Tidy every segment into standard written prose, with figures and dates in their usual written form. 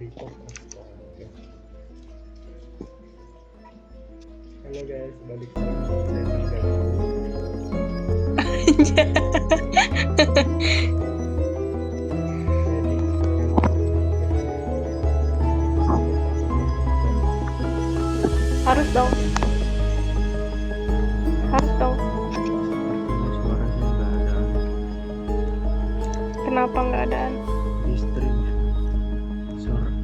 Record, astaga. Halo guys, balik lagi di channel Galuh. Jadi yang Harus dong. suaranya nggak ada Kenapa nggak ada? di stream.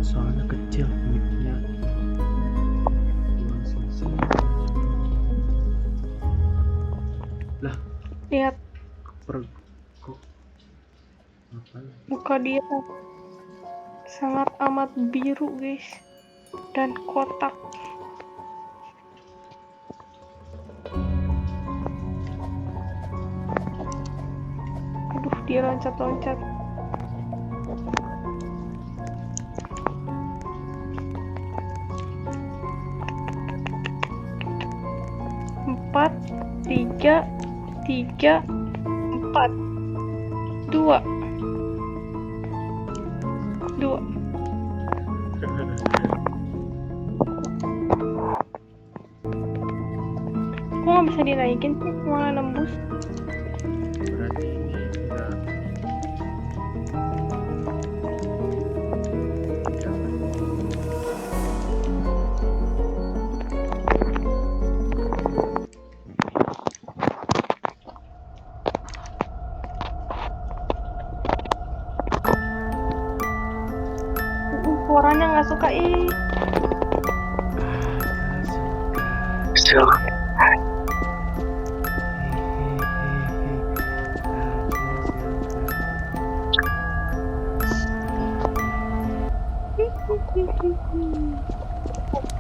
Soalnya kecil mic-nya. Langsung sini. Lah, Lihat kok apa ya? muka dia sangat amat biru, guys, dan kotak. Aduh, dia loncat-loncat. Empat, tiga, empat, dua. Kok nggak bisa dinaikin sih? Malah nembus. Berarti ini enggak jangan. Suaranya nggak suka ih.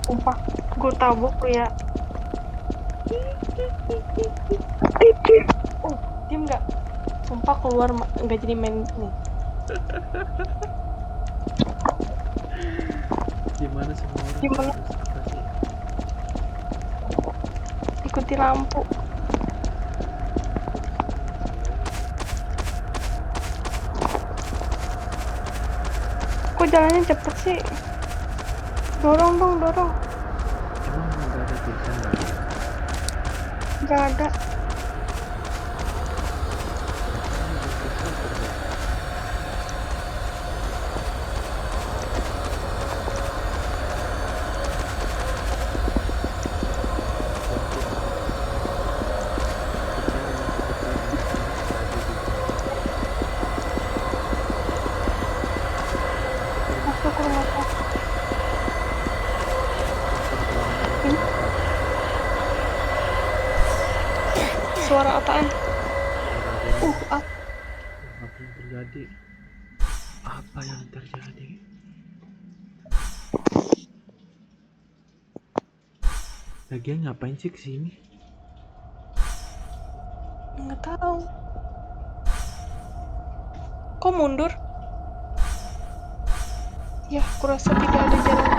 Sumpah, gue tabok lu ya. Oh, diem nggak? Sumpah keluar nggak jadi main nih. Gimana semua orang Gimana? harus kasih Ikuti lampu. Kok jalannya cepet sih? Dorong dong, dorong. emang nggak ada tulisan nggak ada? Nggak ada. Masuk ke rumah sakit. Ini suara apaan? Apa? Apa yang terjadi? Apa yang terjadi? Lagian ngapain sih kesini? Nggak tahu. Kok mundur? Ya, kurasa tidak ada jalan.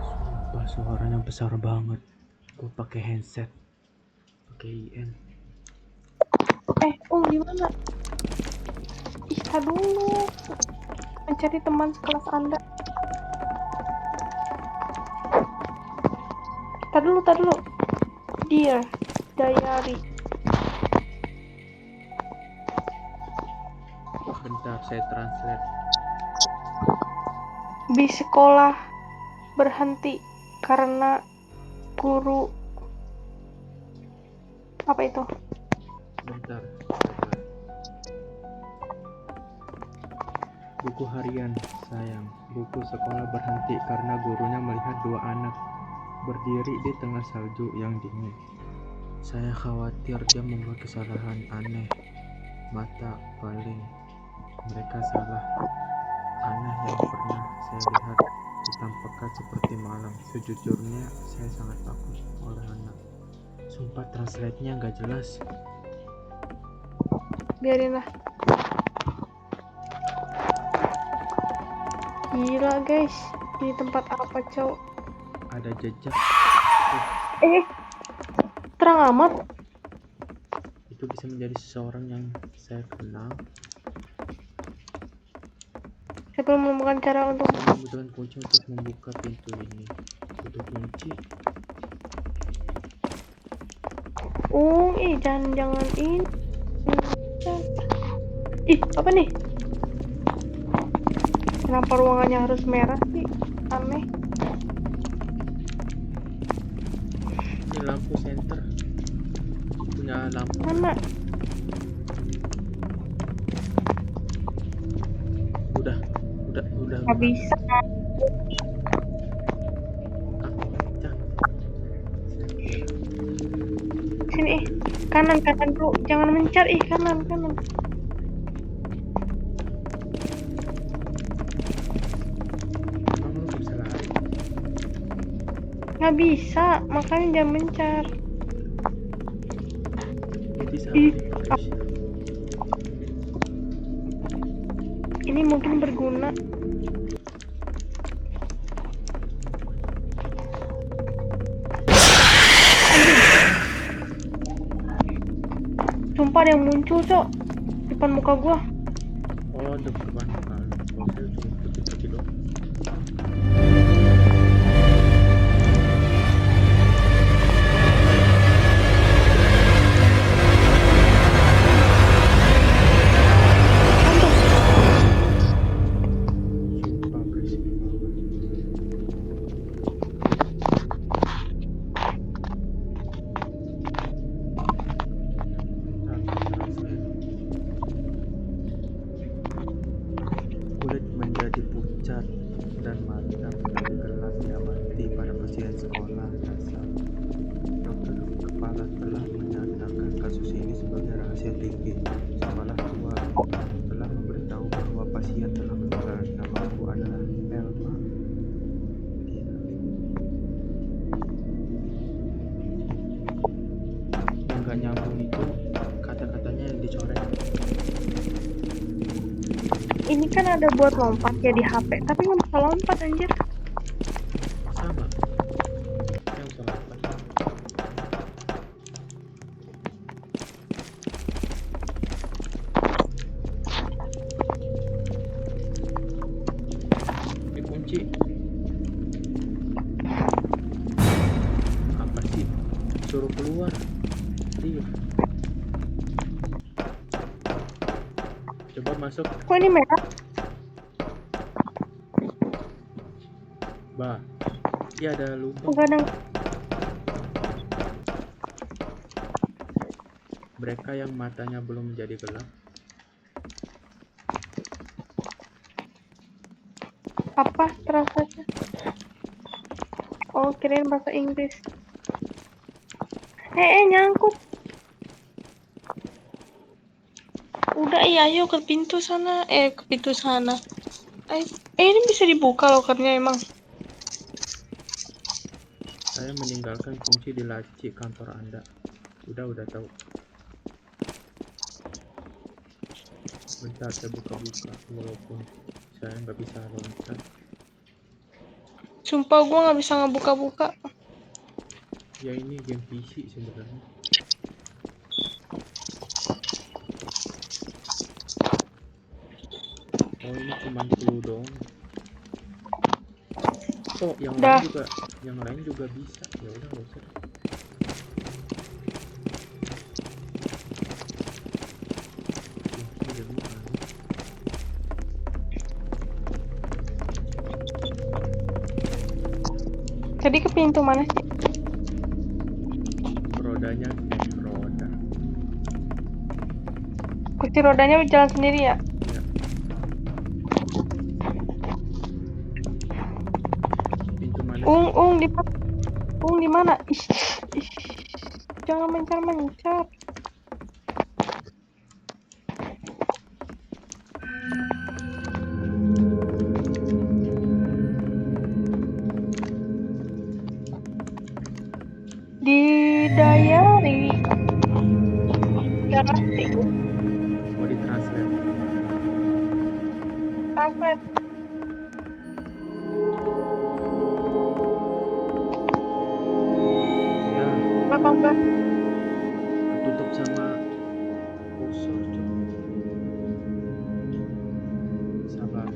Sumpah suaranya besar banget. Gue pakai headset, pakai IN. Di mana? Ih, tar dulu. Mencari teman sekelas Anda. Tar dulu. Dear Diary. Bentar, saya translate. Di sekolah berhenti karena guru. Apa itu? Bentar. Buku harian, sayang. Buku sekolah berhenti karena gurunya melihat dua anak berdiri di tengah salju yang dingin. Saya khawatir dia membuat kesalahan aneh. Mata paling mereka salah aneh yang pernah saya lihat, hitam pekat seperti malam. Sejujurnya saya sangat takut oleh anak. Sumpah translate-nya nggak jelas. Biarin lah. Gila guys, ini tempat apa cowok? Ada jejak. Terang amat. Itu bisa menjadi seseorang yang saya kenal. Saya belum menemukan cara untuk Saya membutuhkan kunci untuk membuka pintu ini. Butuh kunci. jangan ini. Ih, apa nih? Kenapa ruangannya harus merah sih? Aneh. Ini lampu senter. Punya lampu. Mana? Udah. Gak bisa. Ah, pecah. Saya kira. Sini, kanan bro. Jangan mencar, kanan. Kamu bisa lari. Nggak bisa, makanya jangan mencar. Bisa. Ih, ini mungkin berguna. Sumpah ada yang muncul, Cok. Depan muka gua. Oh, depan kan. Oh, saya cuma pergi doang. Sumpah berisik banget. Kulit menjadi pucat dan mata menjadi gelap diamati pada pasien sekolah dasar. Dokter kepala telah menyatakan kasus ini sebagai rahasia tinggi. Sekolah tua telah memberitahu bahwa pasien telah meninggal. Namaku adalah Elma. Yang gak nyambung itu kata-katanya yang dicoret. Ini kan ada buat lompat ya di HP, tapi nggak bisa lompat anjir. Sama yang selapan. Dikunci. Apa sih? Suruh keluar. Iya. Coba masuk. Kok ini merah? Bah. Ya ada lubang. Enggak ada. Mereka yang matanya belum menjadi gelap. Apa terasanya? Oh, kirain bahasa Inggris. Nyangkut. Udah, ayo ke pintu sana. Ke pintu sana. Ini bisa dibuka lokernya emang. Saya meninggalkan kunci di laci kantor Anda. Udah tahu. Bentar saya buka-buka walaupun saya nggak bisa loncat. Sumpah gue nggak bisa ngebuka-buka. Ya ini game PC sebenarnya. Oh ini cuma clue dong. Oh yang lain juga bisa. Ya udah nggak usah. Jadi ke pintu mana sih? Rodanya roda. Kursi rodanya jalan sendiri ya? Ya. Pintu mana? Di mana? Ih, jangan mencar. Di diary. Garansi. Oh di translate. Translate. Ya. 18. Ketutup sama kursor. Sabar.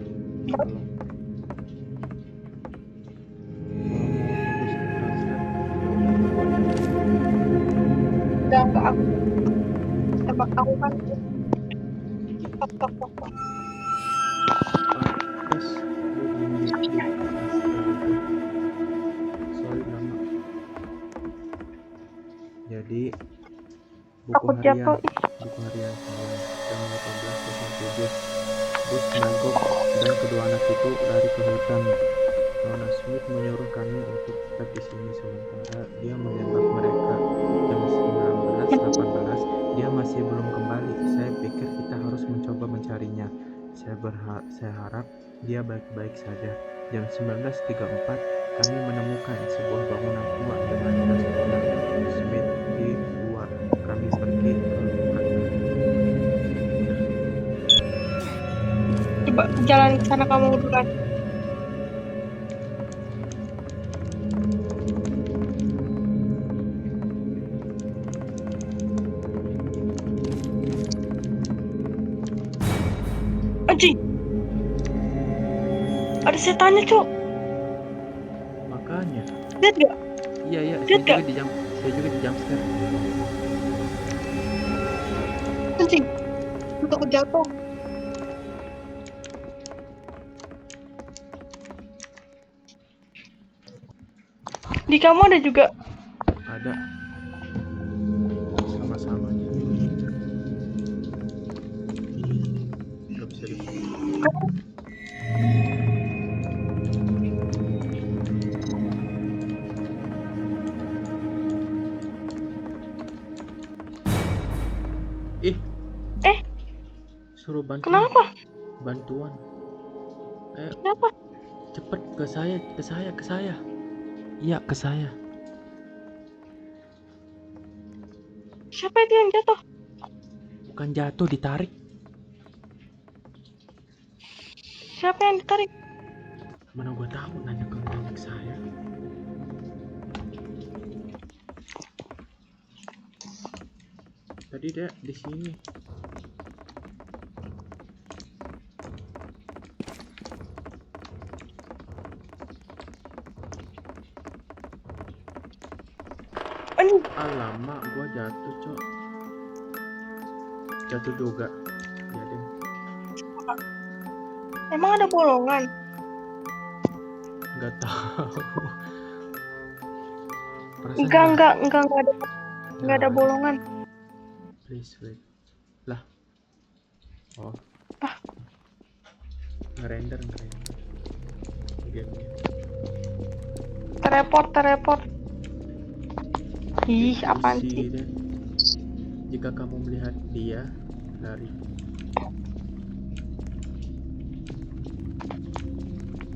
Enggak, aku tebak aku kan. Tok, tok, tok, tok. Pantes lu diem-diem. Astaga. Sorry lama. Jadi buku Takut harian jatuh. saya jam 18.07. Bus mogok dan kedua anak itu lari ke hutan. Nona Smith menyuruh kami untuk tetap di sini sementara dia menembak mereka. Jam 19.18 dia masih belum kembali. Saya pikir kita harus mencoba mencarinya. Saya harap dia baik-baik saja. Jam 19.34 kami menemukan sebuah bangunan tua dengan jas Nona Smith di luar. Kami pergi ke kantor. Coba jalan ke sana kamu duluan. Anjing. Ada setannya, Cuk. Makanya. Lihat gak? Iya, Lihat gak? saya juga di jump scare. Anjing. Aku takut jatuh. Di kamu ada juga. Ada. Sama-sama aja. Gak bisa dibuka. Suruh bantuan. Kenapa? Bantuan. Kenapa? Cepet ke saya. Iya, ke saya. Siapa itu yang jatuh? Bukan jatuh, ditarik. Siapa yang ditarik? Mana gua tahu, nanya ke saya. Tadi dia di sini. Alamak, gua jatuh, Cok. Jatuh juga. Ya deh. Emang ada bolongan? Nggak tahu. Enggak ada bolongan. Please wait. Lah. Oh. Ah. Ngerender. Game. Tereport. Ih, apaan sih? Jika kamu melihat dia, lari.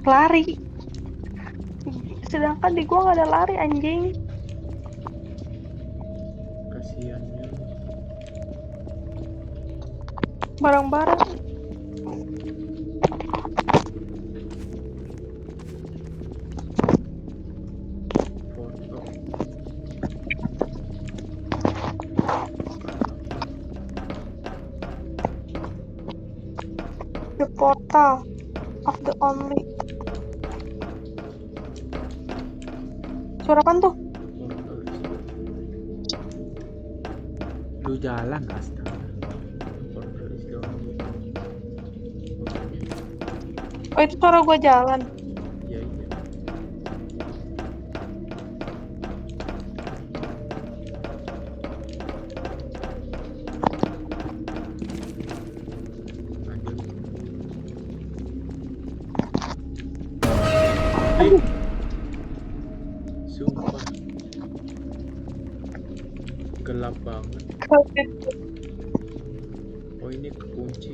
Lari. Sedangkan di gua nggak ada lari, anjing. Kasiannya. Barang-barang. Foto. The portal of the only. Suara apaan tuh? Lu jalan, astaga. Portal is the only. Oh, itu suara gua jalan. Iya. Sumpah. Gelap banget. Oh, ini kekunci.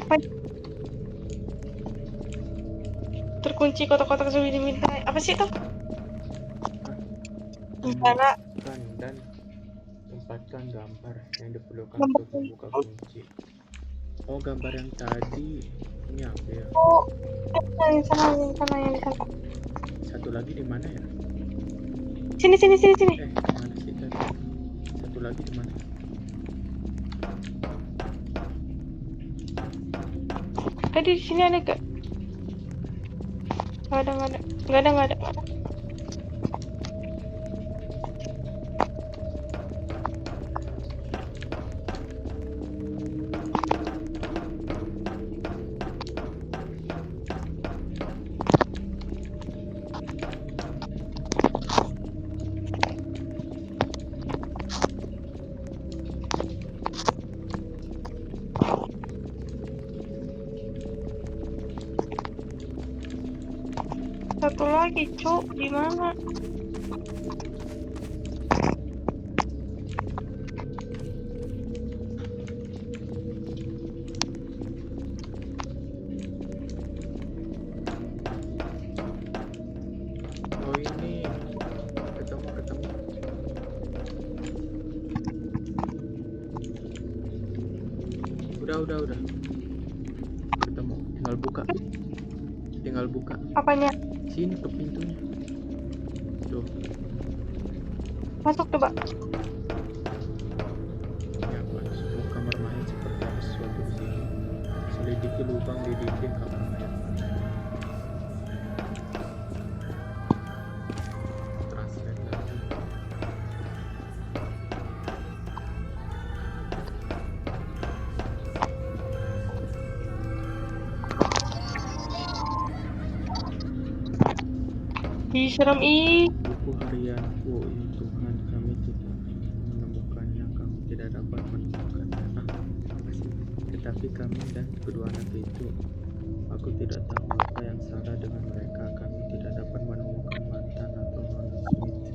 Terkunci kotak-kotak sembunyi-sembunyi. Apa sih itu? Rencana dan tempatkan gambar yang diperlukan Gambar untuk membuka kunci. Oh, gambar yang tadi. Ini apa ya? Oh, yang sana. Satu lagi di mana ya? Sini. Mana sih tadi? Satu lagi di mana? Tadi di sini ada gak? Nggak ada. Satu lagi, Cuk. Di mana? Oh ini ketemu. Udah. Ketemu. Tinggal buka. Apanya? Sini ke pintunya. Tuh. Masuk coba. Ya, masuk kamar mayat seperti ada sesuatu di sini. Selidiki lubang di dinding kamar mayat. Translate lagi. Ih, serem ih. Buku harianku, ya Tuhan, kami tidak menemukannya, kami tidak dapat menemukannya. Makasih. Tetapi kami dan kedua anak itu, aku tidak tahu apa yang salah dengan mereka. Kami tidak dapat menemukan mantan atau nona Smith.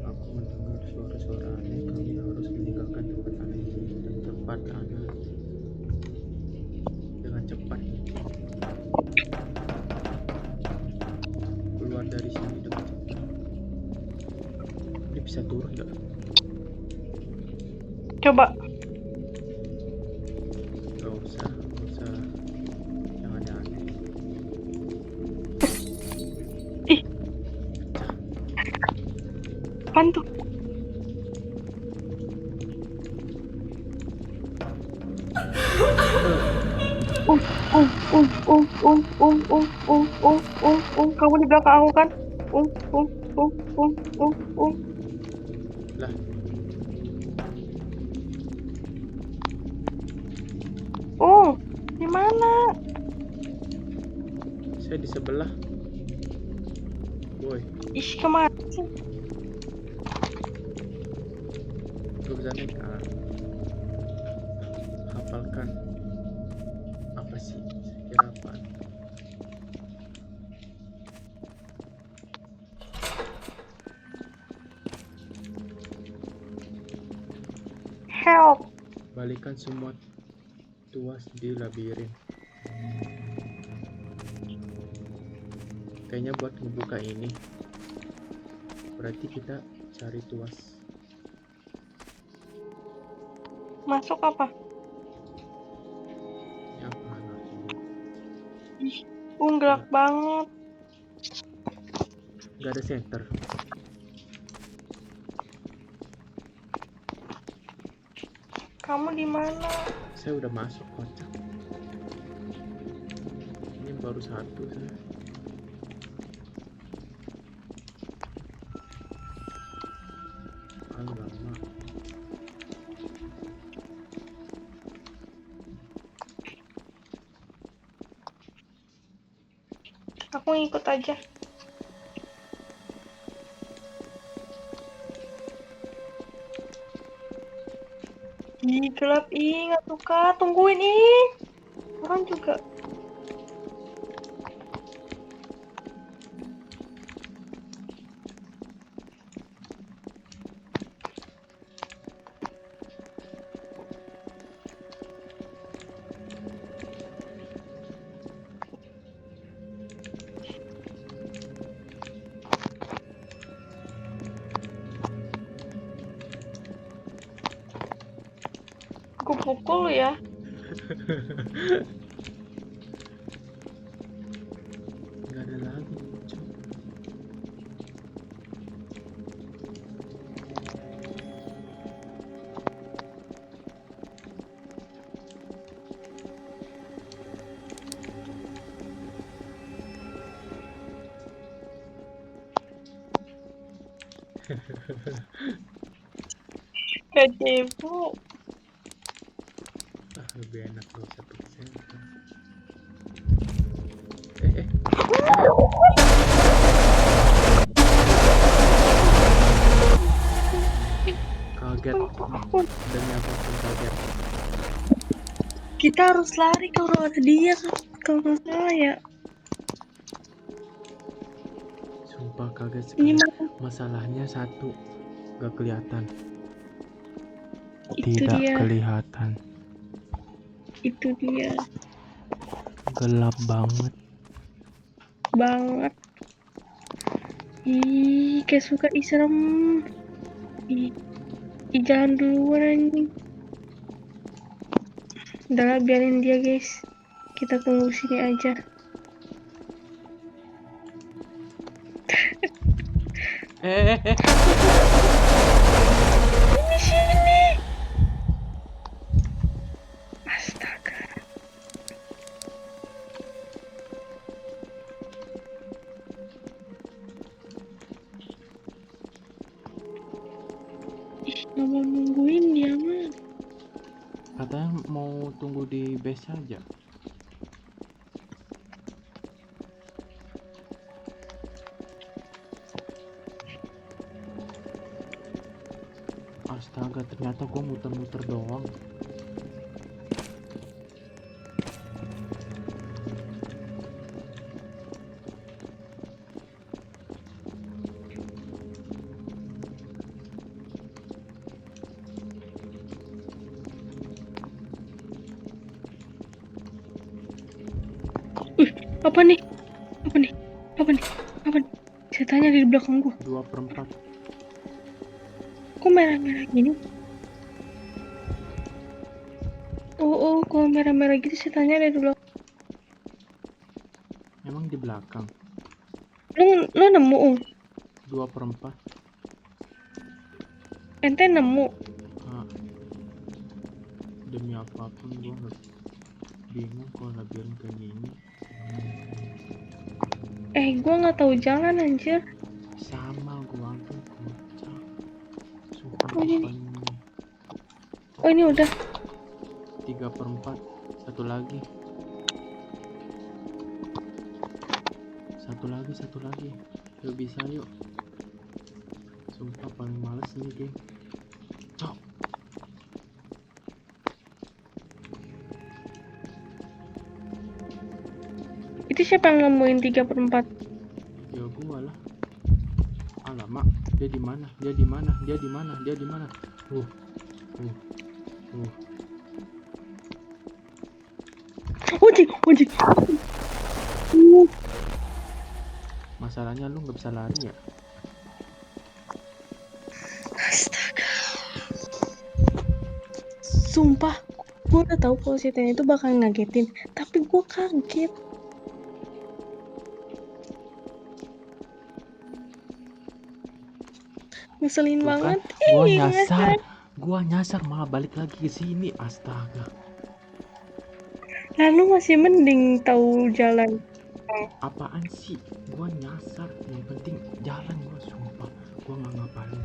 Aku mendengar suara-suara aneh. Kami harus meninggalkan tempat aneh ini dan cepat, Ana. Dengan cepat mungkin. Keluar dari sini dengan cepat. Ini bisa turun nggak? Coba. Gak usah. Yang aneh-aneh. Ih, Pecah. apaan tuh? Kamu di belakang aku kan? Lah, Di mana? saya di sebelah. Boy, Ih, kemana sih? gue bisa naik. Hafalkan. Apa sih? Saya kira apaan? Help. Balikan semua tuas di labirin. Kayaknya buat ngebuka ini, berarti kita cari tuas. Masuk apa? Ini apa lagi? Ih, gelap banget. Gak ada center. Kamu di mana? Saya udah masuk, kocak. Ini baru satu saya. Lama. Aku ngikut aja. Ih, gelap ih, nggak suka. Tungguin ih. Orang juga. Aku pukul ya. Gak ada lagi, cok. Gazebo. Lebih enak kalau saya pakai center. Kaget. Demi apapun kaget. Kita harus lari kalau ada dia kan. Kalau nggak salah ya. Sumpah kaget Ini sekali. mah Masalahnya satu, gak kelihatan. itu Tidak dia, kelihatan. itu dia Gelap banget. banget. Ih, kayak suka serem. Ih, ih, jangan duluan anjing. Udahlah biarin dia guys. Kita tunggu sini aja. Eh. Ini sini. Astaga. Ih, nggak mau nungguin dia mah. Katanya mau tunggu di base aja. Astaga, ternyata gue muter-muter doang. Apa nih? Apa nih? Apa nih? Apa nih? Setannya ada di belakang gua. 2/4. Kok merah-merah gini? Oh, kalau merah-merah gitu setannya ada di belakang. Emang di belakang. Lu nemu, 2/4. ente nemu. Ah, demi apapun gue nggak bingung kalau labirin kayak gini. Gua nggak tahu jalan anjir. Sama gua tuh kocak. Sumpah Oh, gue ini nih. paling Oh, ini udah. 3/4. Satu lagi. Satu lagi. Yuk bisa yuk. Sumpah paling males nih geng. Cok. Itu siapa yang nemuin 3/4? Ya gua lah. Alamak, dia di mana? Dia di mana? Dia di mana? Dia di mana? Uh. Ojek. Masalahnya lu nggak bisa lari ya? Astaga. Sumpah, gue udah tahu kalau setan itu bakal ngagetin, tapi gue kaget. Ngeselin Tuh kan, banget. gua nyasar malah balik lagi ke sini. Astaga. Lalu masih mending tahu jalan. Apaan sih? Gua nyasar, yang penting jalan. Gua sumpah, gua nggak ngapain.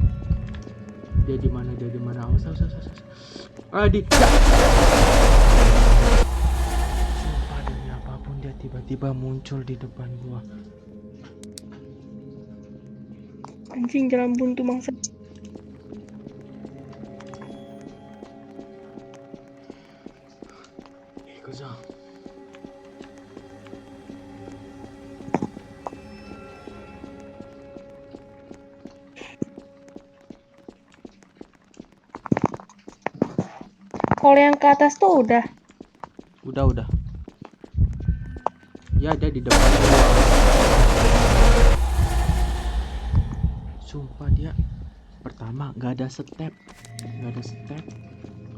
Dia di mana? Awas. Sumpah demi apapun dia tiba-tiba muncul di depan gua. Anjing, jalan buntu mangsa. Ikuza. Kalau yang ke atas tuh udah. Udah. Ya ada di depan gua. Sumpah dia pertama nggak ada step,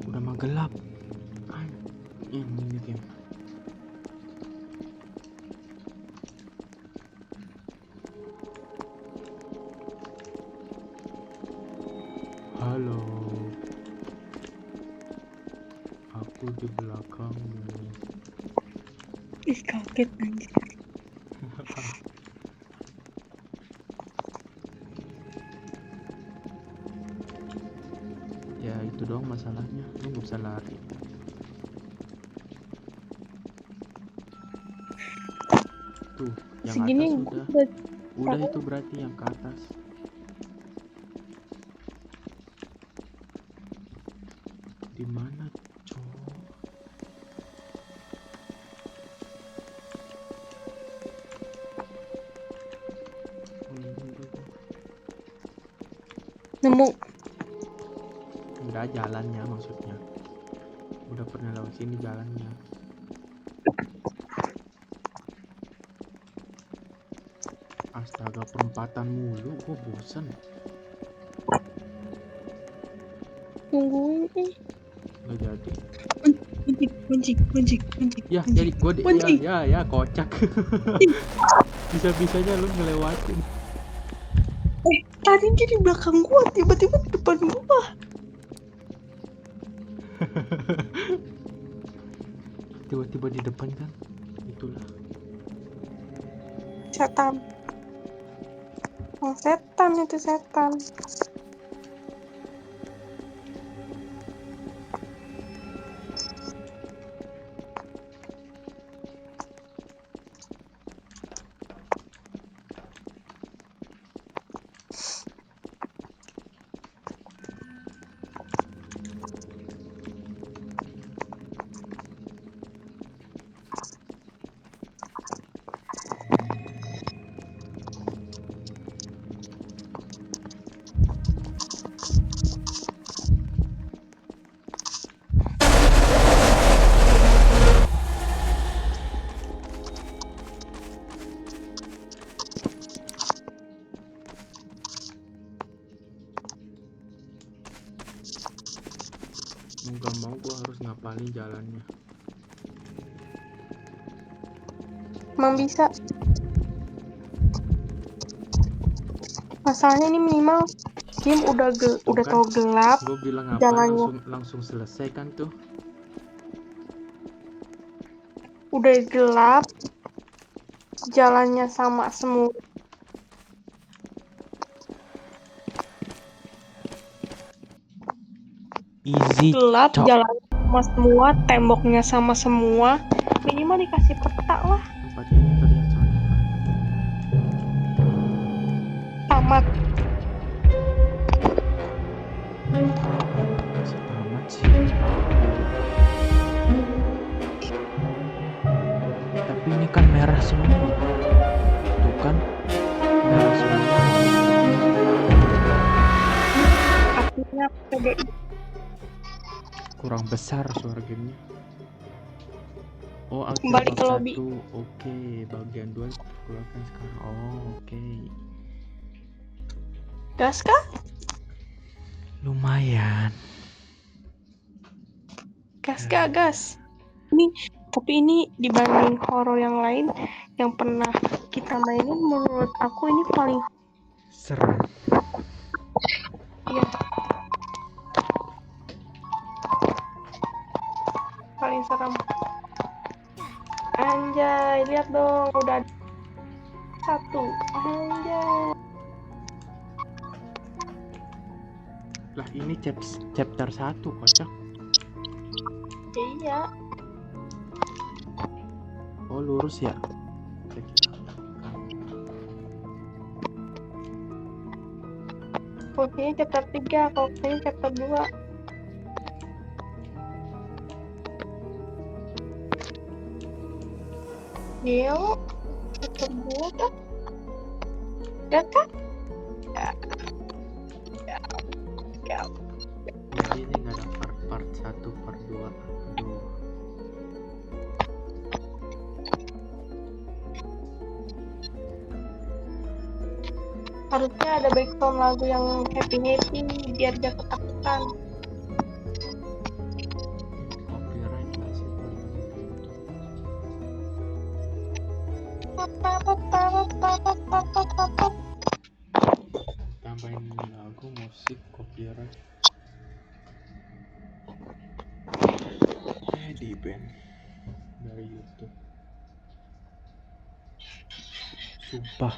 udah mah gelap. Ini game. Halo, aku di belakangmu. Ih, kaget anjir. Ya itu doang masalahnya, lu nggak bisa lari. Tuh, yang Segini atas gue udah itu berarti yang ke atas. Di mana, cowok? Oh, ini Nemu. Enggak, jalannya maksudnya. Udah pernah lewat sini jalannya. Astaga, perempatan mulu, gue bosen. Tungguin Nggak jadi. Kunci. Ya, jadi gue ya kocak. Bisa-bisanya lu ngelewatin. Tadi dia di belakang gua, tiba-tiba di depan gua. Tiba-tiba di depan kan. Itulah. Setan. Oh, setan itu setan. Nggak mau, gue harus ngapalin jalannya. Emang bisa. Masalahnya ini minimal game udah Kan, tau gelap. gue bilang apa Jalannya langsung selesai kan tuh. udah gelap. Jalannya sama semua. Easy, Gelap, cok. jalan sama semua, temboknya sama semua. Minimal dikasih peta lah. Tempat ini terlihat sangat Tamat. tamat sih. Tapi ini kan merah semua. Tuh kan, merah semua. Artinya PDI. Kurang besar suara gamenya. Oh, Kembali ke lobby. 1. Oke, bagian 2 keluarkan sekarang. Oh, oke. Gas kah? Lumayan. Gas gak gas? Tapi ini dibanding horor yang lain yang pernah kita mainin, menurut aku ini paling Serem. iya, paling serem. Anjay, lihat dong, udah 1. Anjay. Lah, ini chapter 1, kocak. Iya. Oh, lurus ya. Oke, chapter 3, kalau ini chapter 2. Geo, chapter 2 kan? Lihat kan? Ya. Jadi ini nggak ada part 1, part 2. Aduh. Harusnya ada background lagu yang happy biar dia ketakutan. Copyright lah sih. Tambahin lagu, musik, copyright. Di band dari YouTube. Sumpah,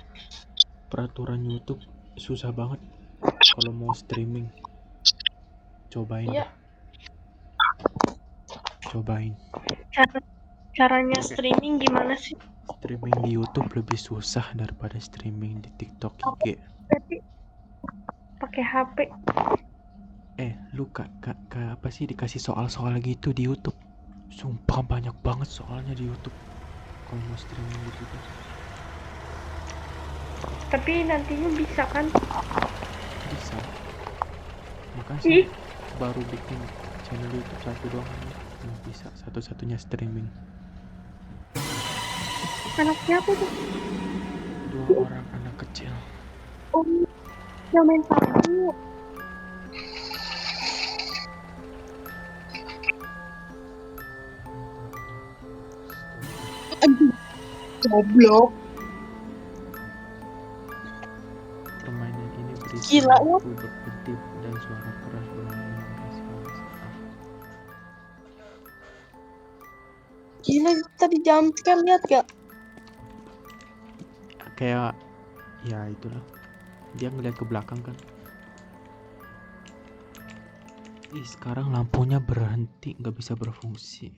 peraturan YouTube susah banget kalau mau streaming. Cobain Iya. dah. Cobain. Caranya streaming gimana sih? Streaming di YouTube lebih susah daripada streaming di TikTok IG. Berarti pakai HP. Lu apa sih dikasih soal-soal gitu di YouTube? Sumpah banyak banget soalnya di YouTube kalau mau streaming gitu kan. Tapi nantinya bisa kan? Bisa. Kan saya baru bikin channel YouTube satu doang ini, belum bisa satu-satunya streaming. Anak siapa tuh? 2 orang anak kecil. Oh, yang main PUBG. Aduh, goblok. Permainan ini berisi Gila, ya. lampu berkedip dan suara keras berlalu saat. Gila, tadi jumpscare, lihat gak? Kayak ya itulah, dia ngeliat ke belakang kan. Sekarang lampunya berhenti, nggak bisa berfungsi.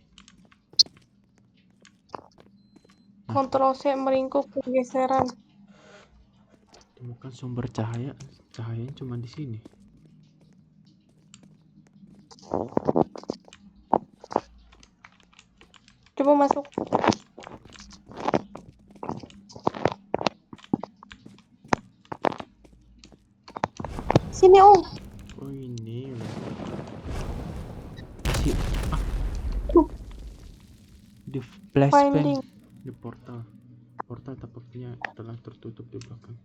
Kontrol C meringkuk pergeseran. Temukan sumber cahaya. Cahayanya cuma di sini. Coba masuk. Sini, Om. Oh ini di flashbang Finding. di portal tampaknya telah tertutup di belakang.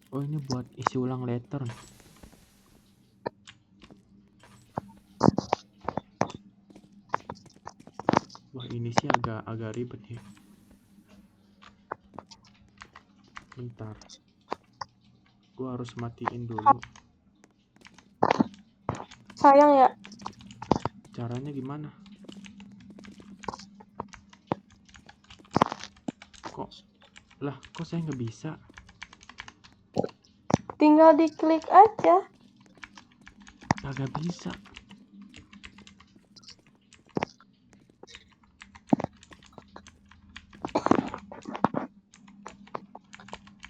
Oh ini buat isi ulang letter. Wah ini sih agak ribet ya. Bentar, gua harus matiin dulu. Sayang ya. Caranya gimana? Kok saya nggak bisa? Tinggal diklik aja. Kagak bisa.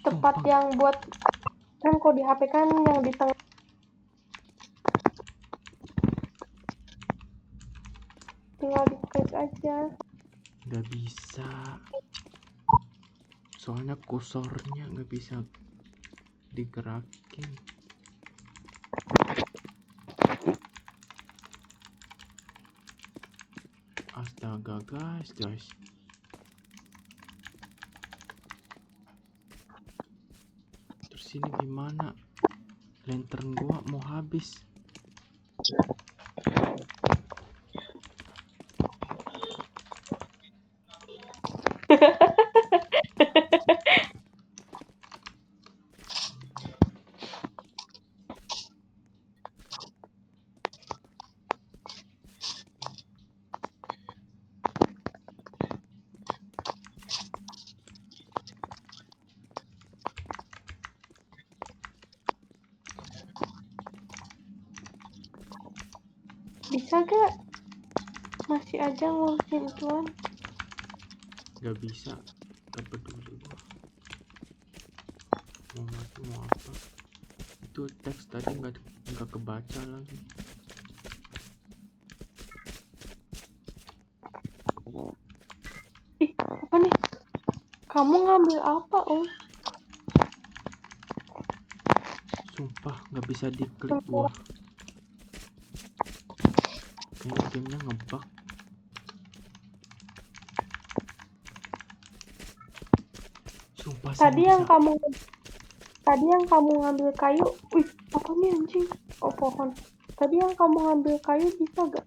Tempat Sumpah. yang buat kan kok di HP kan yang di tengah. Tinggal diklik aja. Nggak bisa. Soalnya kursornya nggak bisa digerakin. Astaga guys. Terus ini gimana? Lantern gua mau habis. Bisa gak? Masih aja ngurusin ituan. Gak bisa. Gak peduli gua. Mau mati mau apa. Itu teks tadi nggak kebaca lagi. Apa nih? Kamu ngambil apa, Om? Sumpah nggak bisa diklik gua. Kayaknya gamenya ngebug. Sumpah saya Tadi yang kamu ngambil kayu. Wih, apa nih anjing? Oh, pohon. Tadi yang kamu ngambil kayu bisa gak?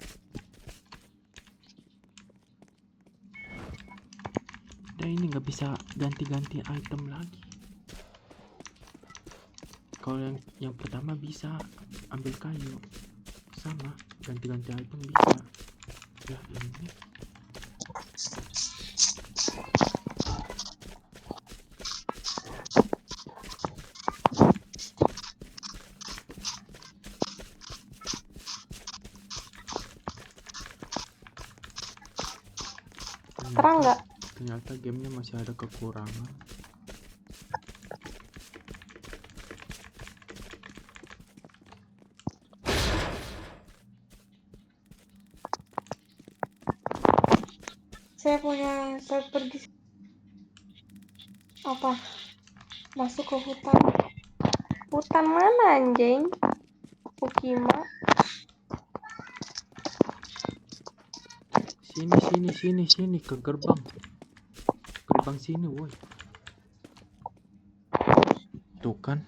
Dan ini nggak bisa ganti-ganti item lagi. Kalau yang pertama bisa ambil kayu, sama ganti-ganti item bisa. Ya ini. Terang nggak? Ternyata gamenya masih ada kekurangan. Saya pergi apa? Masuk ke hutan. Hutan mana anjing? Fukima. Sini ke gerbang. Gerbang sini, woi. Tuh kan.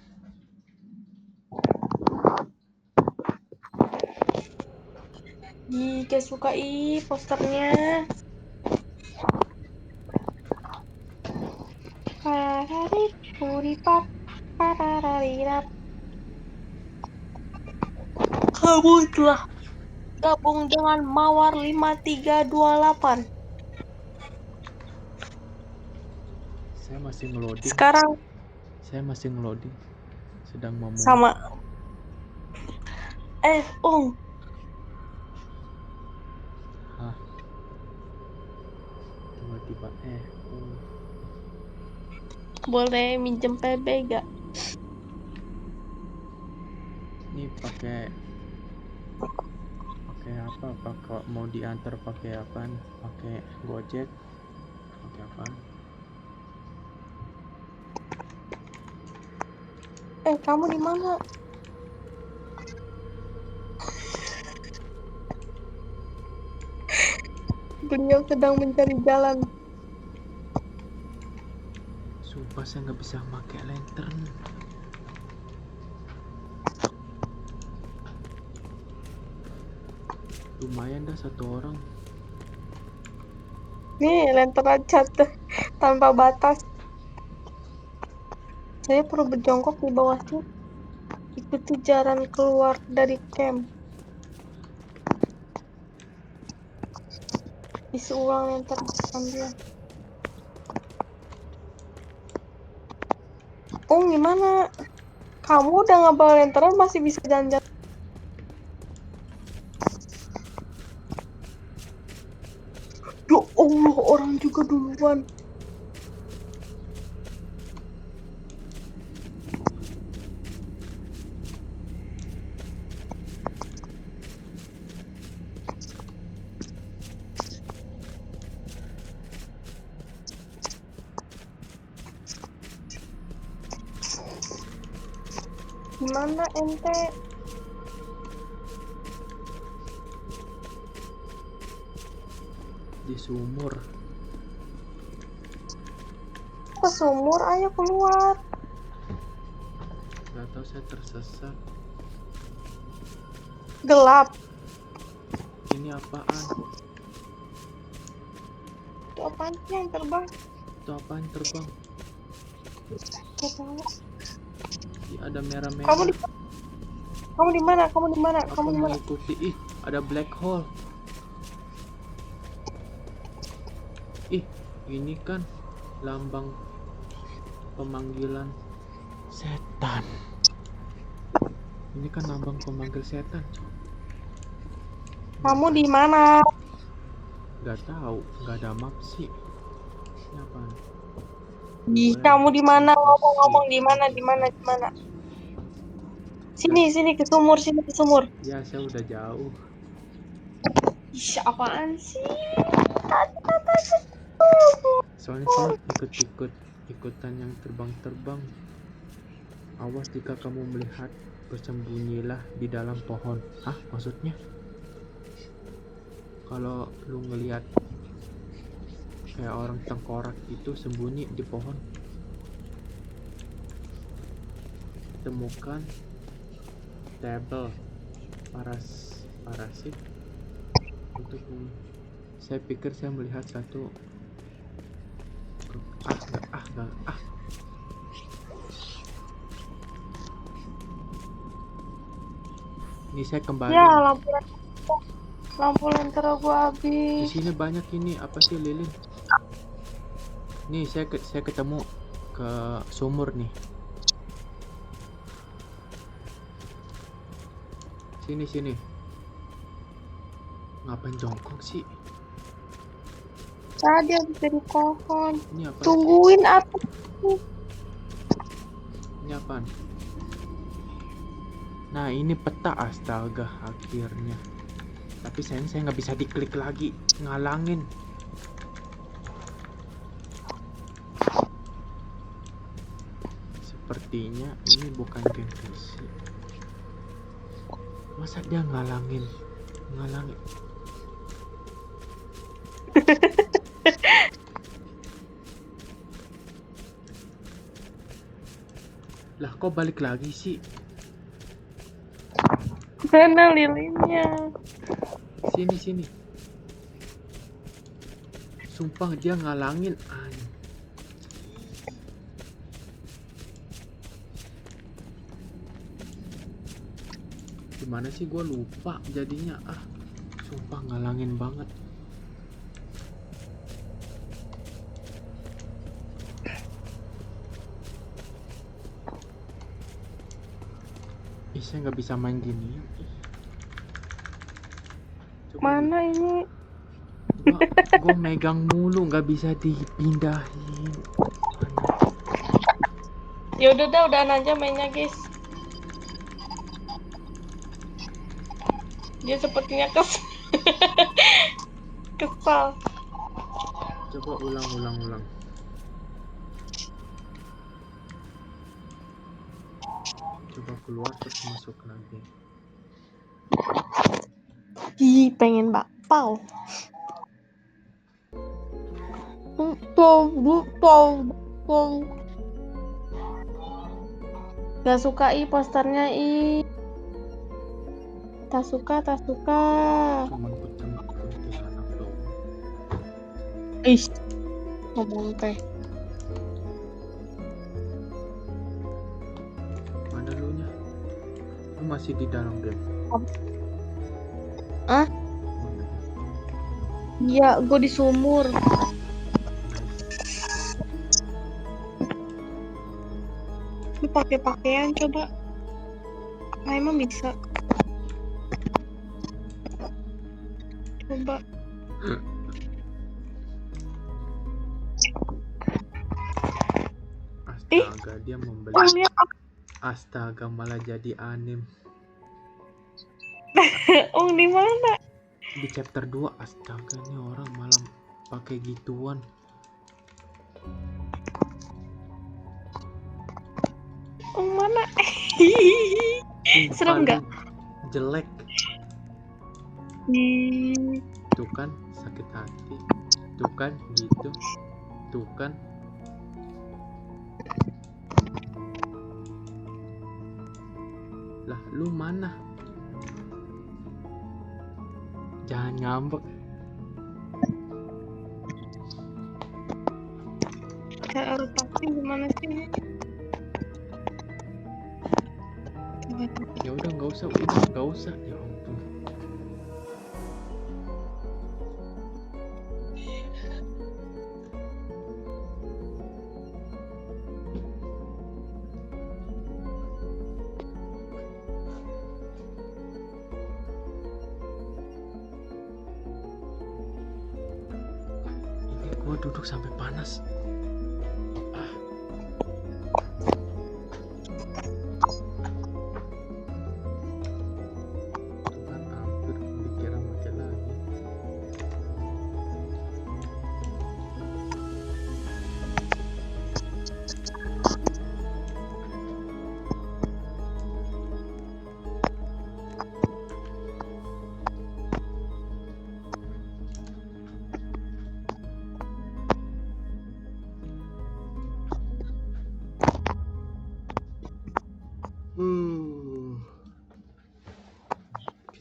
Gak suka posternya. Kamu telah gabung dengan Mawar 5328. Saya masih ngeloading. Sekarang Sedang memuat. sama. Hah. Tiba-tiba Boleh minjem PB gak? Ini pakai apa? Pakai mau diantar pakai apa? Pakai Gojek. Pakai apa? Kamu di mana? Beliau sedang mencari jalan. Sumpah saya nggak bisa pakai lantern. Lumayan dah satu orang. Nih, lentera cat tanpa batas. Saya perlu berjongkok di bawahnya. Ikuti jalan keluar dari camp. Isi ulang lentera ambil. Gimana? Kamu udah nggak bawa lentera masih bisa jalan-jalan. Ya Allah, orang juga duluan. Gimana ente? Di sumur. Ke sumur, ayo keluar. Gak tahu saya tersesat. Gelap. Ini apaan? Itu apaan sih yang terbang? Itu apaan terbang? Gak tahu. Ya, ada merah-merah. Kamu di mana? Kamu di mana? Aku mengikuti. Ada black hole. Ini kan lambang pemanggilan setan. Ini kan lambang pemanggil setan. Kamu di mana? Gak tahu, gak ada map sih. Ini apaan? Kamu di mana? Ngomong di mana? Sini ke sumur. Ya, saya udah jauh. Apaan sih? Soalnya saya ikutan yang terbang. Awas jika kamu melihat, bersembunyilah di dalam pohon. Hah, maksudnya? Kalau lu ngelihat kayak orang tengkorak itu sembunyi di pohon, temukan tabel parasit untuk saya pikir saya melihat satu. Ini saya kembali. Ya, lampu lentera gua habis. Di sini banyak ini apa sih, lilin? Nih saya ketemu ke sumur nih. Sini. Ngapain jongkok sih? Tadi habis dari pohon. Ini apa? Tungguin apa? Ini apaan? Nah, ini peta, astaga, akhirnya. Tapi saya nggak bisa diklik lagi, ngalangin. Sepertinya ini bukan gengsi. Masa dia ngalangin. Lah kok balik lagi sih? Mana lilinnya? Sini. Sumpah dia ngalangin. Gimana sih, gue lupa jadinya. Sumpah ngalangin banget. Saya nggak bisa main gini. Coba Mana ini? Gue megang mulu, nggak bisa dipindahin. Ya udah aja mainnya guys. Dia sepertinya kesal. Coba ulang. Coba keluar terus masuk lagi. Ih, pengen bakpao. Gak suka posternya tak suka. Cuman ketemu kuntilanak doang. Ngomong teh. Mana lu nya? Lu masih di dalam game? Iya, gue di sumur. Lu pakai pakaian coba. Apa emang bisa? Coba. Astaga, dia membeli. Astaga, malah jadi anim. Di mana? Di chapter 2. Astaga, nih orang malam pakai gituan. Mana? Serem nggak? Jelek. Tuh kan sakit hati. Tuh kan gitu. Tuh kan. Lah lu mana? Jangan ngambek. Cara pasti gimana sih? Ya udah nggak usah. Ya ampun. Ini gua duduk sampai panas.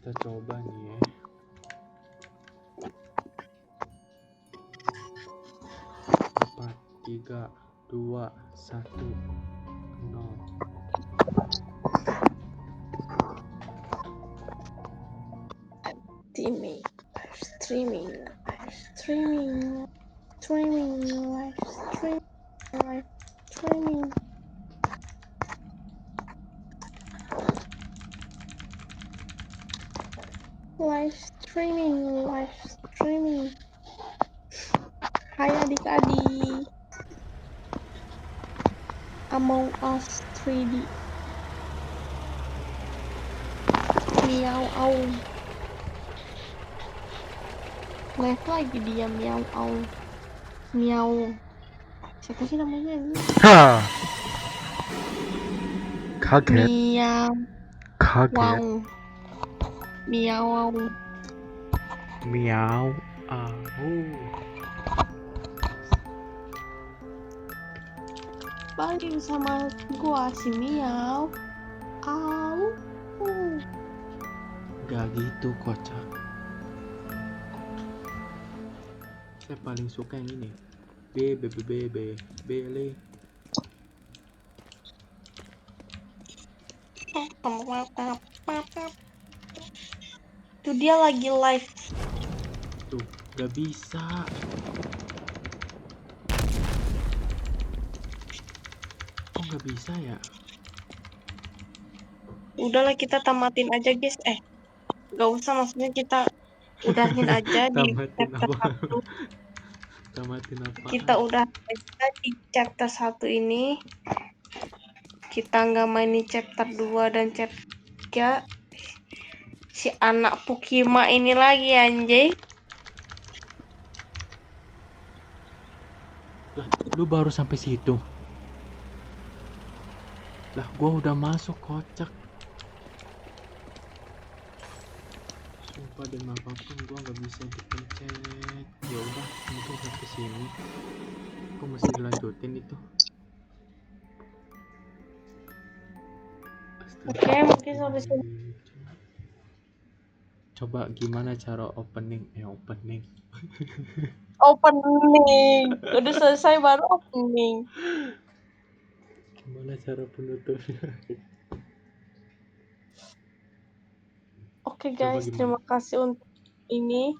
Kita coba nih ya. 4, 3, 2, 1, 0. Streaming. Live streaming. Hai adik-adik. Among Us 3D. Miau au. Live lagi dia miau au. Miau. Siapa sih namanya ini? Kaget. Miau. Kaget. Wow. Miau. Miau. Au. Balik sama gua si Miau. Au. Gak gitu kocak. Saya paling suka yang ini. Bele. Itu dia lagi live. Tuh, gak bisa. Kok gak bisa ya? Udahlah kita tamatin aja guys. Gak usah, maksudnya kita udahin aja di Tamatin chapter apa? 1. Tamatin apaan? Kita udah aja di chapter 1 ini. Kita nggak main di chapter 2 dan chapter 3. Si anak Pukima ini lagi anjay. Lah, lu baru sampai situ. Lah, gua udah masuk kocak. Sumpah demi apapun gua nggak bisa dipencet. Ya udah, mungkin sampai sini. Kok mesti dilanjutin itu? Oke, mungkin sampai sini. Coba gimana cara opening? Opening. Opening. Udah selesai baru opening. Gimana cara penutupnya? Oke Coba guys, gimana? terima kasih untuk ini.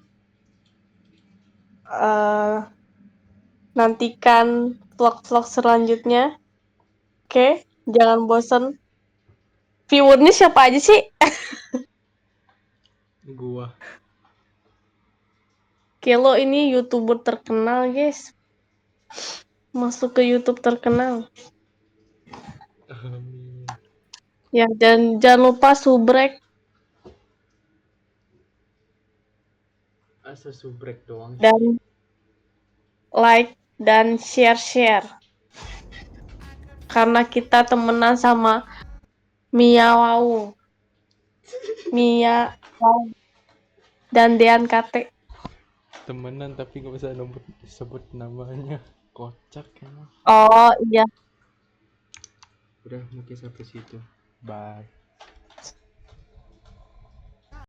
Nantikan vlog-vlog selanjutnya. Oke, jangan bosan. Viewernya siapa aja sih? Gua. Kelo ini YouTuber terkenal, guys. Masuk ke YouTube terkenal. Amin. Ya, dan jangan lupa subrek Asa subrek doang sih. dan like dan share. Karena kita temenan sama Mia Wow dan Dean Kate. Temenan tapi nggak bisa sebut namanya. Kocak emang. Oh iya. Udah mungkin sampai situ. Bye.